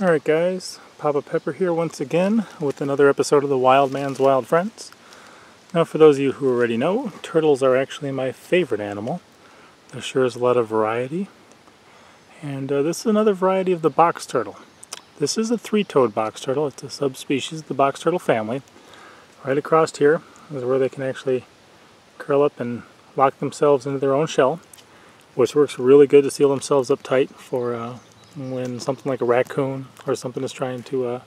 Alright guys, Papa Pepper here once again with another episode of the Wild Man's Wild Friends. Now for those of you who already know, turtles are actually my favorite animal. There sure is a lot of variety. And this is another variety of the box turtle. This is a three-toed box turtle. It's a subspecies of the box turtle family. Right across here is where they can actually curl up and lock themselves into their own shell, which works really good to seal themselves up tight for when something like a raccoon or something is trying to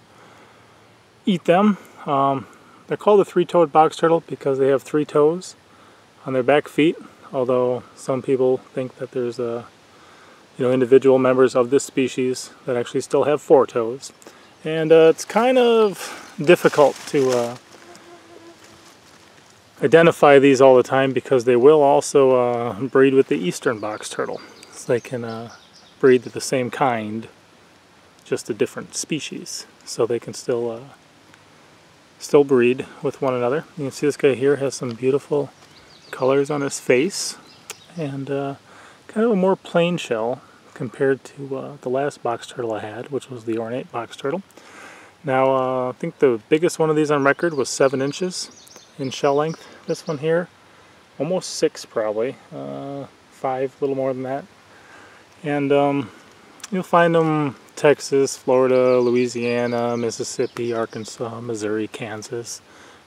eat them. They're called a three-toed box turtle because they have 3 toes on their back feet, although some people think that there's individual members of this species that actually still have 4 toes. And it's kind of difficult to identify these all the time because they will also breed with the eastern box turtle. So they can breed the same kind, just a different species. So they can still breed with one another. You can see this guy here has some beautiful colors on his face and kind of a more plain shell compared to the last box turtle I had, which was the ornate box turtle. Now I think the biggest one of these on record was 7 inches in shell length. This one here, almost 6 probably, 5, a little more than that. And you'll find them Texas, Florida, Louisiana, Mississippi, Arkansas, Missouri, Kansas,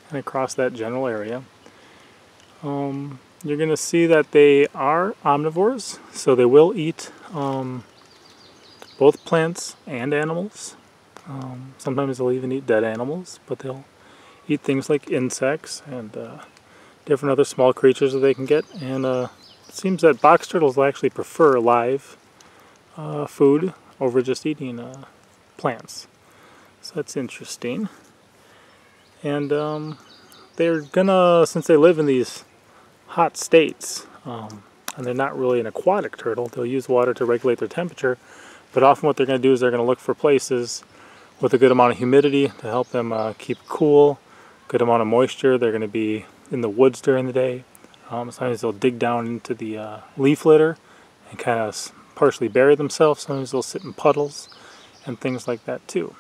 and across that general area. You're going to see that they are omnivores, so they will eat both plants and animals. Sometimes they'll even eat dead animals, but they'll eat things like insects and different other small creatures that they can get. And it seems that box turtles will actually prefer live food over just eating plants. So that's interesting. And they're gonna, since they live in these hot states, and they're not really an aquatic turtle, they'll use water to regulate their temperature, but often what they're going to do is they're going to look for places with a good amount of humidity to help them keep cool, good amount of moisture. They're going to be in the woods during the day. Sometimes they'll dig down into the leaf litter and kind of partially bury themselves. Sometimes they'll sit in puddles and things like that too.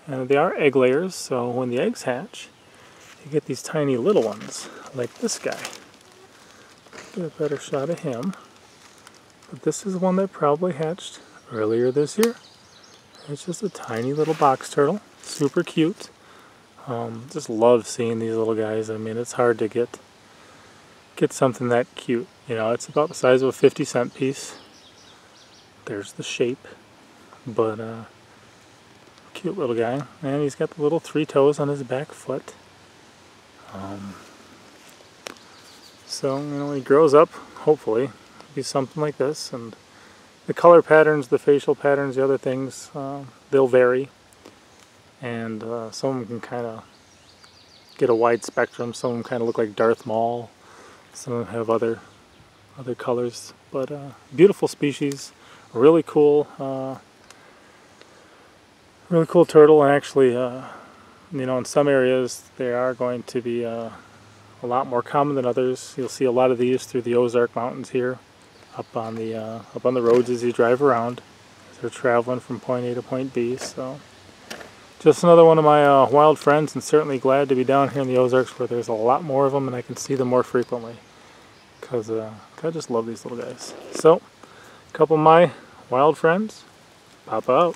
And they are egg layers, so when the eggs hatch, you get these tiny little ones, like this guy. Get a better shot of him. But this is one that probably hatched earlier this year. It's just a tiny little box turtle, super cute. Just love seeing these little guys. I mean, it's hard to get something that cute. You know, it's about the size of a 50-cent piece. There's the shape, but cute little guy. And he's got the little 3 toes on his back foot. So, when he grows up, hopefully, be something like this. And the color patterns, the facial patterns, the other things, they'll vary. And some of them can kind of get a wide spectrum. Some of them kind of look like Darth Maul. Some of them have other colors. But beautiful species. Really cool turtle, and actually, in some areas they are going to be a lot more common than others. You'll see a lot of these through the Ozark Mountains here, up on the roads as you drive around. They're traveling from point A to point B. So, just another one of my wild friends, and certainly glad to be down here in the Ozarks where there's a lot more of them and I can see them more frequently. Because I just love these little guys. So, a couple of my wild friends. Papa out.